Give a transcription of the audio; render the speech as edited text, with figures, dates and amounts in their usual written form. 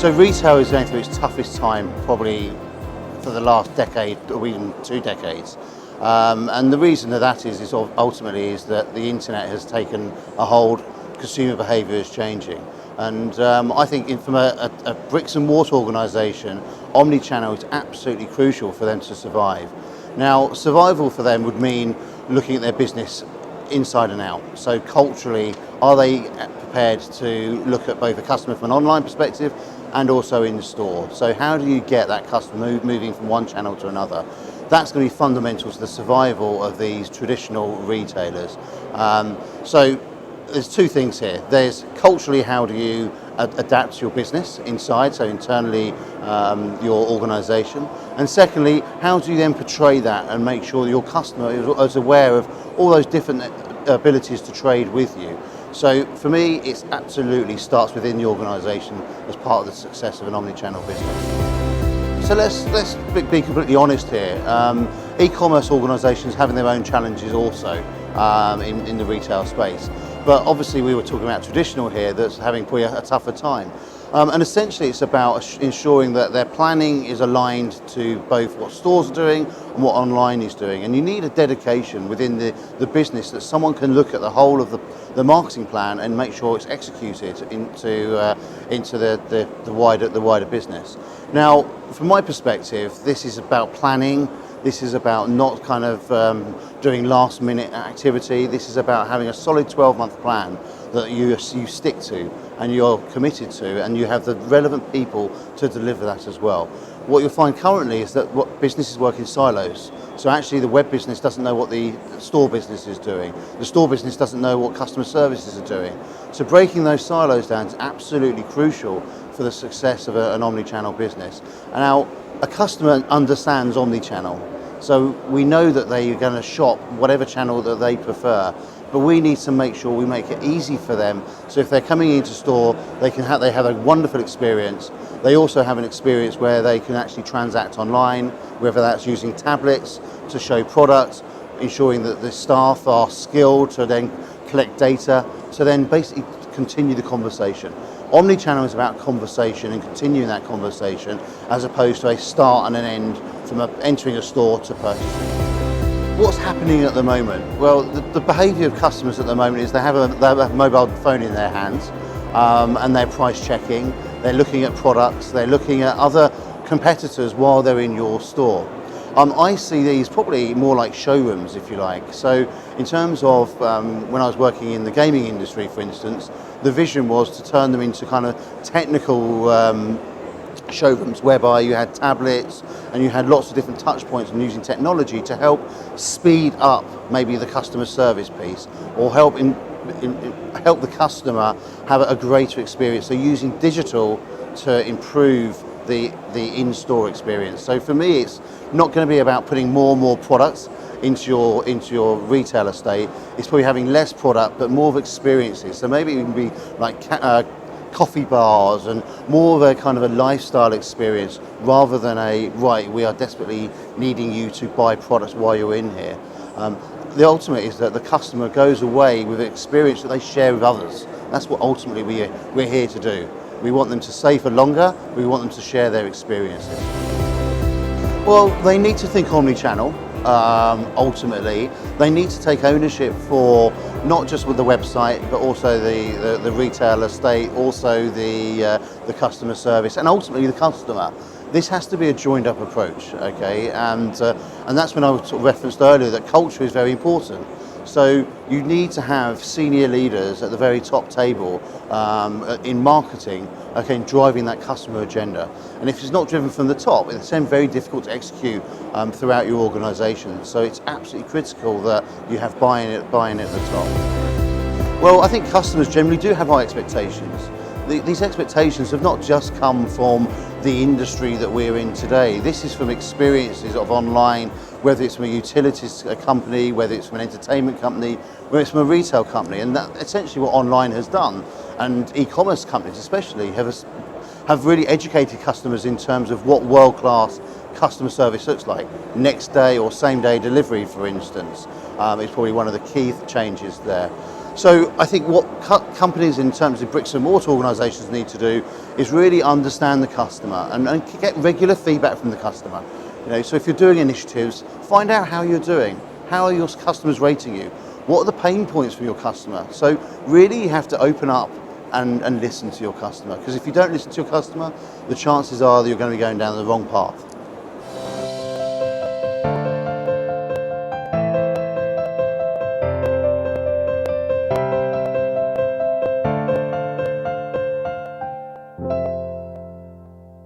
So retail is going through its toughest time probably for the last decade or even 2 decades. And the reason of that is ultimately is that the internet has taken a hold, consumer behaviour is changing. And I think from a bricks and mortar organisation, Omnichannel is absolutely crucial for them to survive. Now, survival for them would mean looking at their business inside and out. So culturally, are they prepared to look at both a customer from an online perspective and also in the store? So how do you get that customer moving from one channel to another? That's going to be fundamental to the survival of these traditional retailers. So there's 2 things here. There's culturally, how do you adapt to your business inside, so internally your organisation, and secondly, how do you then portray that and make sure that your customer is aware of all those different abilities to trade with you. So for me, it absolutely starts within the organisation as part of the success of an omnichannel business. So let's be completely honest here. E-commerce organisations having their own challenges also in the retail space. But obviously we were talking about traditional here that's having probably a tougher time. And essentially it's about ensuring that their planning is aligned to both what stores are doing and what online is doing. And you need a dedication within the business that someone can look at the whole of the marketing plan and make sure it's executed into the wider business. Now, from my perspective, this is about planning. This is about not kind of doing last minute activity. This is about having a solid 12-month plan that you stick to and you're committed to, and you have the relevant people to deliver that as well. What you'll find currently is that what businesses work in silos. So actually the web business doesn't know what the store business is doing. The store business doesn't know what customer services are doing. So breaking those silos down is absolutely crucial for the success of an omnichannel business. And now a customer understands omnichannel. So we know that they are going to shop whatever channel that they prefer, but we need to make sure we make it easy for them. So if they're coming into store, they have a wonderful experience. They also have an experience where they can actually transact online, whether that's using tablets to show products, ensuring that the staff are skilled to then collect data, to then basically continue the conversation. Omnichannel is about conversation and continuing that conversation as opposed to a start and an end from entering a store to purchasing. What's happening at the moment? Well, the behaviour of customers at the moment is they have a mobile phone in their hands and they're price checking, they're looking at products, they're looking at other competitors while they're in your store. I see these probably more like showrooms, if you like. So in terms of when I was working in the gaming industry, for instance, the vision was to turn them into kind of technical showrooms whereby you had tablets and you had lots of different touch points and using technology to help speed up maybe the customer service piece or help the customer have a greater experience. So using digital to improve the in-store experience. So for me, it's not going to be about putting more and more products into your retail estate. It's probably having less product but more of experiences. So maybe it can be like coffee bars and more of a kind of a lifestyle experience rather than we are desperately needing you to buy products while you're in here. The ultimate is that the customer goes away with an experience that they share with others. That's what ultimately we're here to do. We want them to stay for longer, we want them to share their experiences. Well, they need to think omnichannel, ultimately. They need to take ownership for not just with the website, but also the retail estate, also the customer service, and ultimately the customer. This has to be a joined up approach, okay? And that's when I sort of referenced earlier that culture is very important. So you need to have senior leaders at the very top table in marketing, okay, driving that customer agenda. And if it's not driven from the top, it's then very difficult to execute throughout your organisation. So it's absolutely critical that you have buy-in at the top. Well, I think customers generally do have high expectations. These expectations have not just come from the industry that we're in today. This is from experiences of online, whether it's from a utilities company, whether it's from an entertainment company, whether it's from a retail company, and that's essentially what online has done. And e-commerce companies especially have really educated customers in terms of what world-class customer service looks like. Next day or same day delivery, for instance, is probably one of the key changes there. So I think what companies in terms of bricks and mortar organisations need to do is really understand the customer and get regular feedback from the customer. So if you're doing initiatives, find out how you're doing. How are your customers rating you? What are the pain points for your customer? So really you have to open up and listen to your customer, because if you don't listen to your customer, the chances are that you're going to be going down the wrong path.